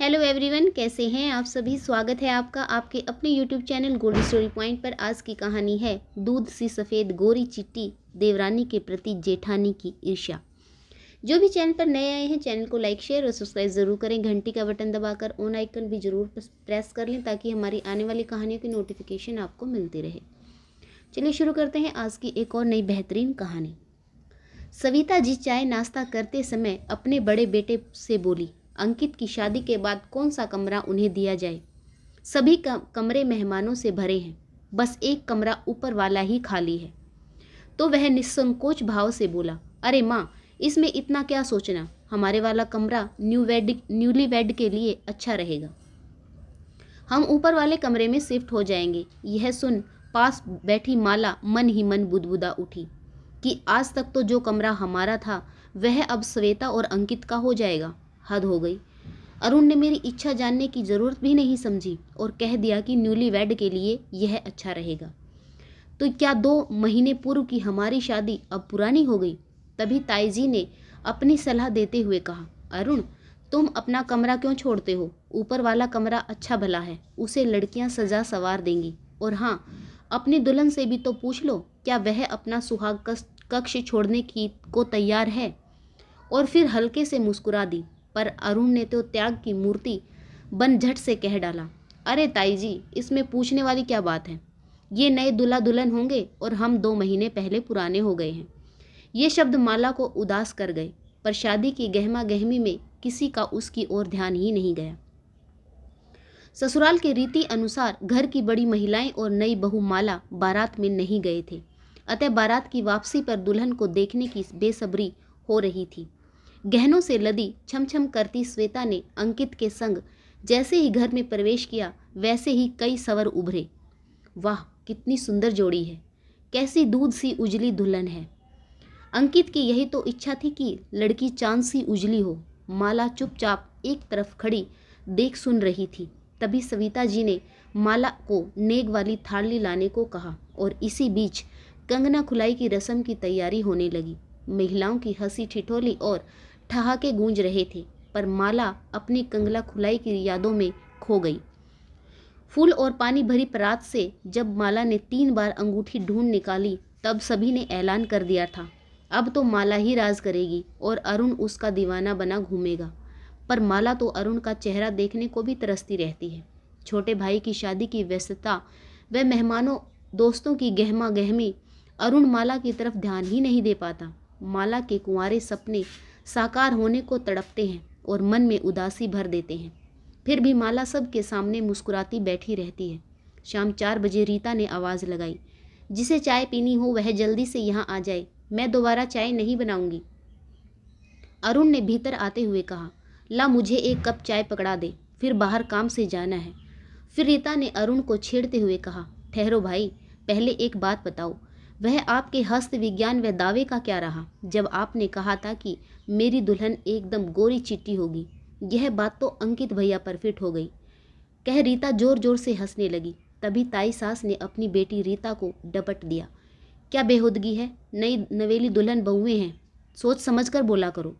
Hello everyone, कैसे हैं आप सभी। स्वागत है आपका आपके अपने YouTube channel gold story point पर। आज की कहानी है दूध सी सफ़ेद गोरी चिट्टी, देवरानी के प्रति जेठानी की ईर्ष्या। जो भी चैनल पर नए आए हैं, चैनल को लाइक शेयर और सब्सक्राइब ज़रूर करें। घंटी का बटन दबाकर ऑन आइकन भी ज़रूर प्रेस कर लें ताकि हमारी आने वाली कहानियों की नोटिफिकेशन आपको मिलती रहे। चलिए शुरू करते हैं आज की एक और नई बेहतरीन कहानी। सविता जी चाय नाश्ता करते समय अपने बड़े बेटे से बोली, अंकित की शादी के बाद कौन सा कमरा उन्हें दिया जाए। सभी कमरे मेहमानों से भरे हैं, बस एक कमरा ऊपर वाला ही खाली है। तो वह निस्संकोच भाव से बोला, अरे माँ, इसमें इतना क्या सोचना, हमारे वाला कमरा न्यूली वेड के लिए अच्छा रहेगा। हम ऊपर वाले कमरे में शिफ्ट हो जाएंगे। यह सुन पास बैठी माला मन ही मन बुदबुदा उठी कि आज तक तो जो कमरा हमारा था वह अब श्वेता और अंकित का हो जाएगा। हद हो गई। अरुण ने मेरी इच्छा जानने की ज़रूरत भी नहीं समझी और कह दिया कि न्यूली वेड के लिए यह अच्छा रहेगा। तो क्या 2 महीने पूर्व की हमारी शादी अब पुरानी हो गई। तभी ताई जी ने अपनी सलाह देते हुए कहा, अरुण, तुम अपना कमरा क्यों छोड़ते हो। ऊपर वाला कमरा अच्छा भला है, उसे लड़कियां सजा सवार देंगी। और हाँ, अपनी दुल्हन से भी तो पूछ लो, क्या वह अपना सुहाग कक्ष छोड़ने को तैयार है। और फिर हल्के से मुस्कुरा दी। पर अरुण ने तो त्याग की मूर्ति बन झट से कह डाला, अरे ताई जी, इसमें पूछने वाली क्या बात है। ये नए दूल्हा दुल्हन होंगे और हम 2 महीने पहले पुराने हो गए हैं। ये शब्द माला को उदास कर गए, पर शादी की गहमा गहमी में किसी का उसकी ओर ध्यान ही नहीं गया। ससुराल के रीति अनुसार घर की बड़ी महिलाएं और नई बहू माला बारात में नहीं गए थे। अतः बारात की वापसी पर दुल्हन को देखने की बेसब्री हो रही थी। गहनों से लदी छमछम करती श्वेता ने अंकित के संग जैसे ही घर में प्रवेश किया, वैसे ही कई सवर उभरे। वाह, कितनी सुंदर जोड़ी है, कैसी दूध सी उजली दुल्हन है। अंकित की यही तो इच्छा थी कि लड़की चांद सी उजली हो। माला चुपचाप एक तरफ खड़ी देख सुन रही थी। तभी सविता जी ने माला को नेग वाली थाली लाने को कहा और इसी बीच कंगना खुलाई की रस्म की तैयारी होने लगी। महिलाओं की हंसी ठिठोली और ठहाके गूंज रहे थे, पर माला अपनी कंगना खुलाई की यादों में खो गई। फूल और पानी भरी परात से जब माला ने 3 बार अंगूठी ढूंढ निकाली, तब सभी ने ऐलान कर दिया था, अब तो माला ही राज करेगी और अरुण उसका दीवाना बना घूमेगा। पर माला तो अरुण का चेहरा देखने को भी तरसती रहती है। छोटे भाई की शादी की व्यस्तता व मेहमानों दोस्तों की गहमा गहमी, अरुण माला की तरफ ध्यान ही नहीं दे पाता। माला के कुंवारे सपने साकार होने को तड़पते हैं और मन में उदासी भर देते हैं। फिर भी माला सबके सामने मुस्कुराती बैठी रहती है। शाम 4 बजे रीता ने आवाज़ लगाई, जिसे चाय पीनी हो वह जल्दी से यहाँ आ जाए, मैं दोबारा चाय नहीं बनाऊंगी। अरुण ने भीतर आते हुए कहा, ला मुझे 1 कप चाय पकड़ा दे, फिर बाहर काम से जाना है। फिर रीता ने अरुण को छेड़ते हुए कहा, ठहरो भाई, पहले एक बात बताओ, वह आपके हस्त विज्ञान व दावे का क्या रहा जब आपने कहा था कि मेरी दुल्हन एकदम गोरी चिट्टी होगी। यह बात तो अंकित भैया पर फिट हो गई, कह रीता जोर जोर से हंसने लगी। तभी ताई सास ने अपनी बेटी रीता को डपट दिया, क्या बेहुदगी है, नई नवेली दुल्हन बहुएं हैं, सोच समझ कर बोला करो।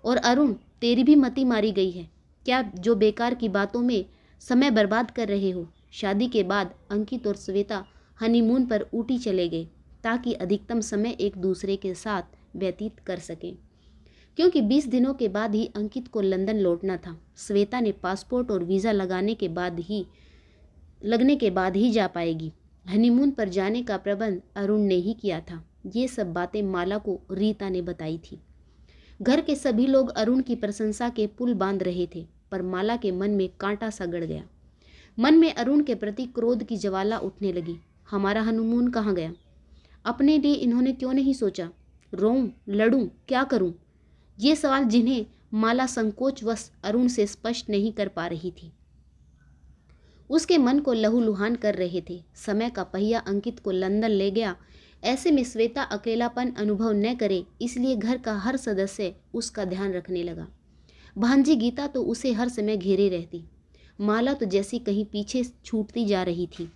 और अरुण, तेरी भी मति मारी गई है क्या, जो बेकार की बातों में समय बर्बाद कर रहे हो। शादी के बाद अंकित और श्वेता हनीमून पर ऊटी चले गए ताकि अधिकतम समय एक दूसरे के साथ व्यतीत कर सकें, क्योंकि 20 दिनों के बाद ही अंकित को लंदन लौटना था। श्वेता ने पासपोर्ट और वीज़ा लगने के बाद ही जा पाएगी। हनीमून पर जाने का प्रबंध अरुण ने ही किया था। ये सब बातें माला को रीता ने बताई थी। घर के सभी लोग अरुण की प्रशंसा के पुल बांध रहे थे, पर माला के मन में कांटा सा गड़ गया। मन में अरुण के प्रति क्रोध की ज्वाला उठने लगी। हमारा हनीमून कहाँ गया, अपने लिए इन्होंने क्यों नहीं सोचा। रोऊं, लड़ूं, क्या करूं, ये सवाल जिन्हें माला संकोचवश अरुण से स्पष्ट नहीं कर पा रही थी, उसके मन को लहूलुहान कर रहे थे। समय का पहिया अंकित को लंदन ले गया। ऐसे में श्वेता अकेलापन अनुभव न करे, इसलिए घर का हर सदस्य उसका ध्यान रखने लगा। भांजी गीता तो उसे हर समय घेरे रहती। माला तो जैसी कहीं पीछे छूटती जा रही थी।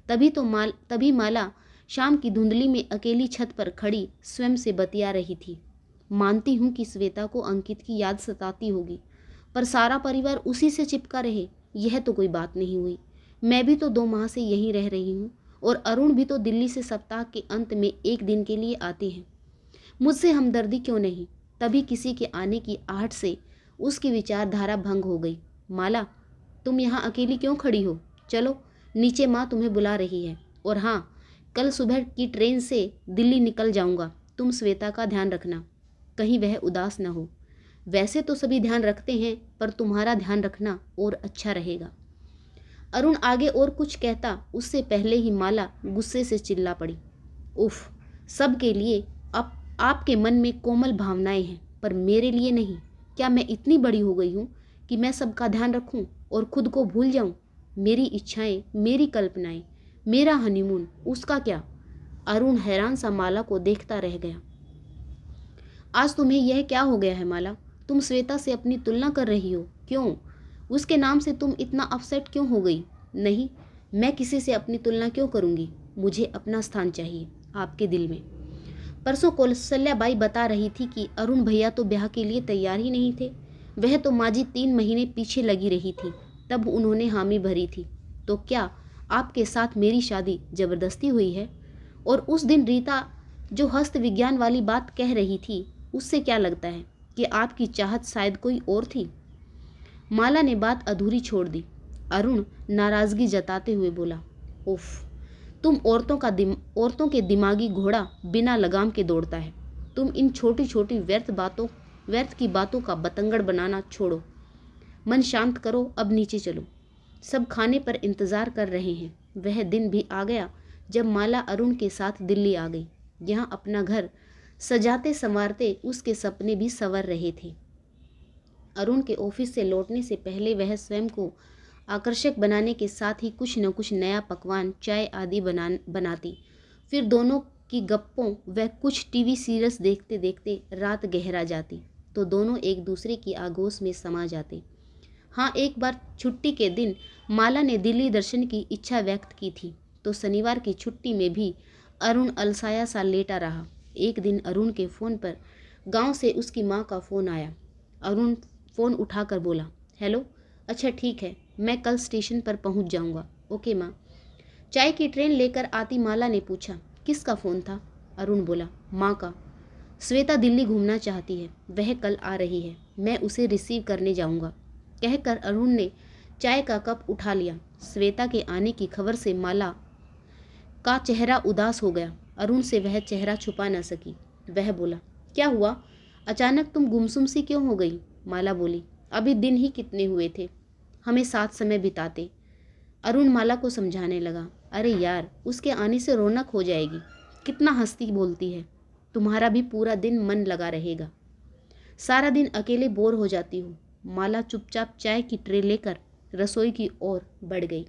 तभी माला शाम की धुंधली में अकेली छत पर खड़ी स्वयं से बतिया रही थी। मानती हूँ कि श्वेता को अंकित की याद सताती होगी, पर सारा परिवार उसी से चिपका रहे, यह तो कोई बात नहीं हुई। मैं भी तो 2 माह से यहीं रह रही हूँ और अरुण भी तो दिल्ली से सप्ताह के अंत में 1 दिन के लिए आते हैं। मुझसे हमदर्दी क्यों नहीं? तभी किसी के आने की आहट से उसकी विचारधारा भंग हो गई। माला, तुम यहाँ अकेली क्यों खड़ी हो? चलो नीचे, माँ तुम्हें बुला रही है। और हाँ, कल सुबह की ट्रेन से दिल्ली निकल जाऊँगा। तुम श्वेता का ध्यान रखना, कहीं वह उदास न हो। वैसे तो सभी ध्यान रखते हैं, पर तुम्हारा ध्यान रखना और अच्छा रहेगा। अरुण आगे और कुछ कहता उससे पहले ही माला गुस्से से चिल्ला पड़ी। उफ, सबके लिए आपके मन में कोमल भावनाएं हैं, पर मेरे लिए नहीं। क्या मैं इतनी बड़ी हो गई हूँ कि मैं सबका ध्यान रखूं और खुद को भूल जाऊं? मेरी इच्छाएं, मेरी कल्पनाएं, मेरा हनीमून, उसका क्या? अरुण हैरान सा माला को देखता रह गया। आज तुम्हें यह क्या हो गया है माला? तुम श्वेता से अपनी तुलना कर रही हो, क्यों? उसके नाम से तुम इतना अपसेट क्यों हो गई? नहीं, मैं किसी से अपनी तुलना क्यों करूँगी? मुझे अपना स्थान चाहिए आपके दिल में। परसों कौशल्याबाई बता रही थी कि अरुण भैया तो ब्याह के लिए तैयार ही नहीं थे। वह तो माँ जी 3 महीने पीछे लगी रही थी, तब उन्होंने हामी भरी थी। तो क्या आपके साथ मेरी शादी जबरदस्ती हुई है? और उस दिन रीता जो हस्त विज्ञान वाली बात कह रही थी, उससे क्या लगता है कि आपकी चाहत शायद कोई और थी? माला ने बात अधूरी छोड़ दी। अरुण नाराजगी जताते हुए बोला, उफ, तुम औरतों के दिमागी घोड़ा बिना लगाम के दौड़ता है। तुम इन छोटी छोटी व्यर्थ की बातों का बतंगड़ बनाना छोड़ो। मन शांत करो, अब नीचे चलो। सब खाने पर इंतजार कर रहे हैं। वह दिन भी आ गया जब माला अरुण के साथ दिल्ली आ गई। यहाँ अपना घर सजाते संवारते उसके सपने भी संवर रहे थे। अरुण के ऑफिस से लौटने से पहले वह स्वयं को आकर्षक बनाने के साथ ही कुछ न कुछ नया पकवान, चाय आदि बनाती। फिर दोनों की गप्पों व कुछ टीवी सीरियल्स देखते देखते रात गहरा जाती तो दोनों एक दूसरे की आगोश में समा जाते। हाँ, एक बार छुट्टी के दिन माला ने दिल्ली दर्शन की इच्छा व्यक्त की थी, तो शनिवार की छुट्टी में भी अरुण अलसाया सा लेटा रहा। एक दिन अरुण के फ़ोन पर गांव से उसकी माँ का फ़ोन आया। अरुण फ़ोन उठाकर बोला, हेलो, अच्छा ठीक है, मैं कल स्टेशन पर पहुंच जाऊंगा। ओके माँ। चाय की ट्रेन लेकर आती माला ने पूछा, किसका फ़ोन था? अरुण बोला, माँ का। श्वेता दिल्ली घूमना चाहती है, वह कल आ रही है, मैं उसे रिसीव करने जाऊंगा। कहकर अरुण ने चाय का कप उठा लिया। श्वेता के आने की खबर से माला का चेहरा उदास हो गया। अरुण से वह चेहरा छुपा न सकी। वह बोला, क्या हुआ? अचानक तुम गुमसुम सी क्यों हो गई? माला बोली, अभी दिन ही कितने हुए थे, हमें साथ समय बिताते। अरुण माला को समझाने लगा, अरे यार, उसके आने से रौनक हो जाएगी, कितना हंसती बोलती है, तुम्हारा भी पूरा दिन मन लगा रहेगा। सारा दिन अकेले बोर हो जाती हूँ। माला चुपचाप चाय की ट्रे लेकर रसोई की ओर बढ़ गई।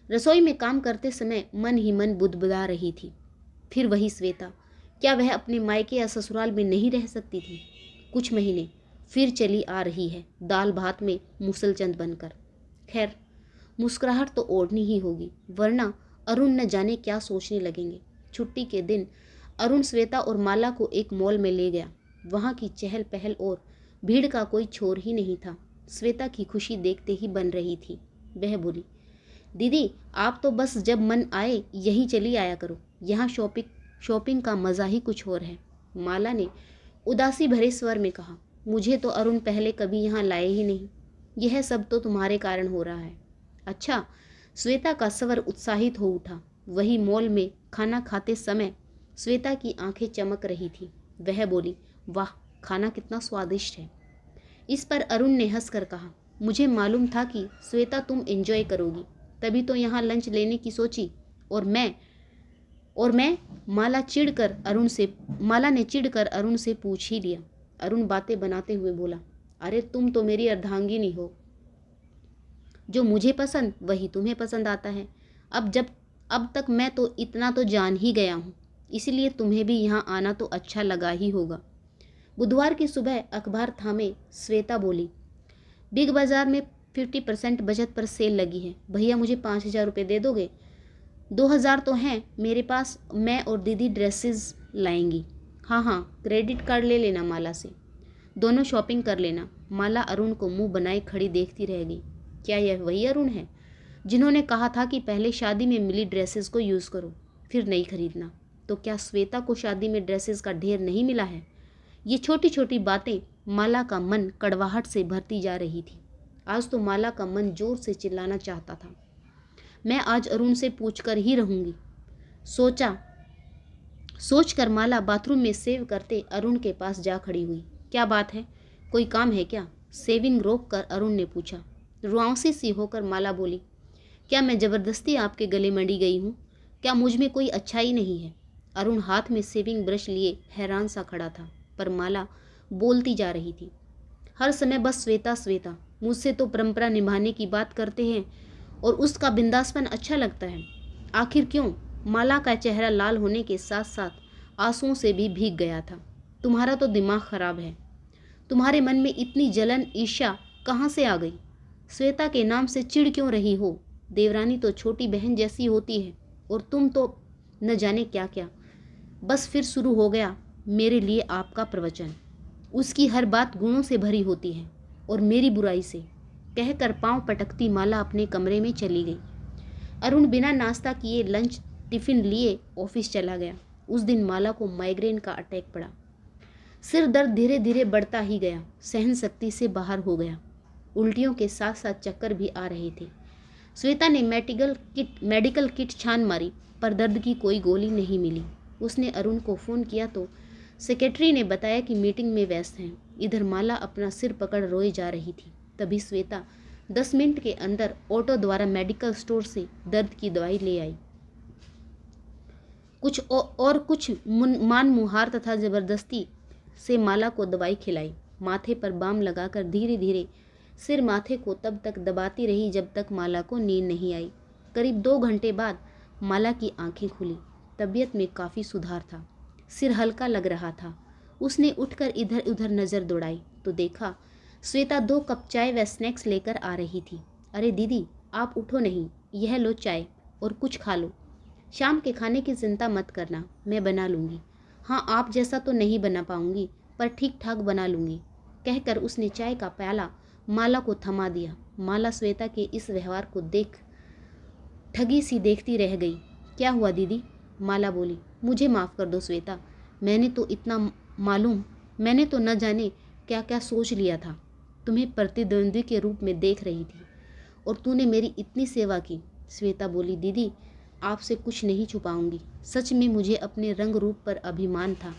रसोई में काम करते समय मन ही मन बुदबुदा रही थी। फिर वही श्वेता, क्या वह अपने मायके या ससुराल में नहीं रह सकती थी? कुछ महीने फिर चली आ रही है दाल भात में मुसलचंद बनकर। खैर, मुस्कुराहट तो ओढ़नी ही होगी, वरना अरुण न जाने क्या सोचने लगेंगे। छुट्टी के दिन अरुण श्वेता और माला को एक मॉल में ले गया। वहाँ की चहल पहल और भीड़ का कोई छोर ही नहीं था। श्वेता की खुशी देखते ही बन रही थी। वह बोली, दीदी, आप तो बस जब मन आए यहीं चली आया करो, यहाँ शॉपिंग का मज़ा ही कुछ और है। माला ने उदासी भरे स्वर में कहा, मुझे तो अरुण पहले कभी यहाँ लाए ही नहीं, यह सब तो तुम्हारे कारण हो रहा है। अच्छा, श्वेता का स्वर उत्साहित हो उठा। वही मॉल में खाना खाते समय श्वेता की आंखें चमक रही थी। वह बोली, वाह, खाना कितना स्वादिष्ट है। इस पर अरुण ने हंसकर कहा, मुझे मालूम था कि श्वेता तुम एंजॉय करोगी, तभी तो यहाँ लंच लेने की सोची। और मैं माला ने चिढ़कर अरुण से पूछ ही लिया। अरुण बातें बनाते हुए बोला, अरे तुम तो मेरी अर्धांगिनी हो, जो मुझे पसंद वही तुम्हें पसंद आता है। अब तक मैं तो इतना तो जान ही गया हूँ, इसलिए तुम्हें भी यहाँ आना तो अच्छा लगा ही होगा। बुधवार की सुबह अखबार थामे श्वेता बोली, बिग बाज़ार में 50% बचत पर सेल लगी है, भैया मुझे 5,000 रुपये दे दोगे? 2,000 तो हैं मेरे पास, मैं और दीदी ड्रेसेस लाएंगी। हाँ, क्रेडिट कार्ड ले लेना माला से। दोनों शॉपिंग कर लेना। माला अरुण को मुंह बनाए खड़ी देखती रह गई। क्या यह वही अरुण है जिन्होंने कहा था कि पहले शादी में मिली ड्रेसेस को यूज़ करो फिर नहीं खरीदना? तो क्या श्वेता को शादी में ड्रेसेस का ढेर नहीं मिला है? ये छोटी छोटी बातें माला का मन कड़वाहट से भरती जा रही थी। आज तो माला का मन जोर से चिल्लाना चाहता था। मैं आज अरुण से पूछकर ही रहूंगी, सोचकर माला बाथरूम में सेव करते अरुण के पास जा खड़ी हुई। क्या बात है, कोई काम है क्या? सेविंग रोक कर अरुण ने पूछा। रुआंसी सी होकर माला बोली, क्या मैं ज़बरदस्ती आपके गले मंडी गई हूँ? क्या मुझ में कोई अच्छाई नहीं है? अरुण हाथ में सेविंग ब्रश लिए हैरान सा खड़ा था, पर माला बोलती जा रही थी। हर समय बस श्वेता श्वेता, मुझसे तो परंपरा निभाने की बात करते हैं और उसका बिंदासपन अच्छा लगता है। आखिर क्यों? माला का चेहरा लाल होने के साथ साथ आंसुओं से भी भीग गया था। तुम्हारा तो दिमाग खराब है। तुम्हारे मन में इतनी जलन ईर्ष्या कहाँ से आ गई? श्वेता के नाम से चिढ़ क्यों रही हो? देवरानी तो छोटी बहन जैसी होती है और तुम तो न जाने क्या क्या। बस फिर शुरू हो गया मेरे लिए आपका प्रवचन। उसकी हर बात गुणों से भरी होती है और मेरी बुराई से, कहकर पांव पटकती माला अपने कमरे में चली गई। अरुण बिना नाश्ता किए लंच टिफिन लिए ऑफिस चला गया। उस दिन माला को माइग्रेन का अटैक पड़ा। सिर दर्द धीरे धीरे बढ़ता ही गया, सहन शक्ति से बाहर हो गया। उल्टियों के साथ साथ चक्कर भी आ रहे थे। श्वेता ने मेडिकल किट छान मारी, पर दर्द की कोई गोली नहीं मिली। उसने अरुण को फ़ोन किया तो सेक्रेटरी ने बताया कि मीटिंग में व्यस्त हैं। इधर माला अपना सिर पकड़ रोए जा रही थी। तभी श्वेता 10 मिनट के अंदर ऑटो द्वारा मेडिकल स्टोर से दर्द की दवाई ले आई। कुछ मान मुहार तथा ज़बरदस्ती से माला को दवाई खिलाई। माथे पर बाम लगाकर धीरे धीरे सिर माथे को तब तक दबाती रही जब तक माला को नींद नहीं आई। करीब 2 घंटे बाद माला की आंखें खुली। तबीयत में काफ़ी सुधार था, सिर हल्का लग रहा था। उसने उठकर इधर उधर नज़र दौड़ाई तो देखा श्वेता 2 कप चाय व स्नैक्स लेकर आ रही थी। अरे दीदी, आप उठो नहीं, यह लो चाय और कुछ खा लो। शाम के खाने की चिंता मत करना, मैं बना लूँगी। हाँ, आप जैसा तो नहीं बना पाऊँगी, पर ठीक ठाक बना लूँगी, कहकर उसने चाय का प्याला माला को थमा दिया। माला श्वेता के इस व्यवहार को देख ठगी सी देखती रह गई। क्या हुआ दीदी? माला बोली। मुझे माफ़ कर दो श्वेता, मैंने तो न जाने क्या क्या सोच लिया था। तुम्हें प्रतिद्वंद्वी के रूप में देख रही थी और तूने मेरी इतनी सेवा की। श्वेता बोली, दीदी आपसे कुछ नहीं छुपाऊंगी, सच में मुझे अपने रंग रूप पर अभिमान था।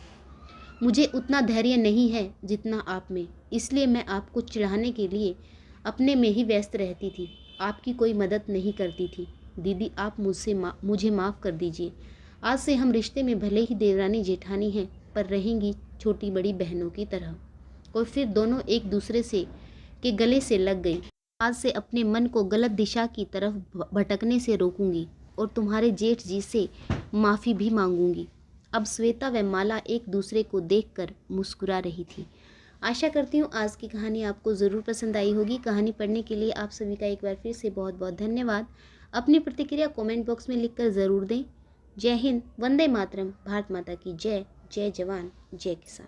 मुझे उतना धैर्य नहीं है जितना आप में, इसलिए मैं आपको चिढ़ाने के लिए अपने में ही व्यस्त रहती थी, आपकी कोई मदद नहीं करती थी। दीदी आप मुझे माफ़ कर दीजिए। आज से हम रिश्ते में भले ही देवरानी जेठानी हैं, पर रहेंगी छोटी बड़ी बहनों की तरह। और फिर दोनों एक दूसरे के गले से लग गई। आज से अपने मन को गलत दिशा की तरफ भटकने से रोकूंगी और तुम्हारे जेठ जी से माफ़ी भी मांगूंगी। अब श्वेता व माला एक दूसरे को देखकर मुस्कुरा रही थी। आशा करती हूँ आज की कहानी आपको ज़रूर पसंद आई होगी। कहानी पढ़ने के लिए आप सभी का एक बार फिर से बहुत बहुत धन्यवाद। अपनी प्रतिक्रिया कमेंट बॉक्स में लिखकर ज़रूर दें। जय हिंद, वंदे मातरम, भारत माता की जय। जय जवान जय किसान।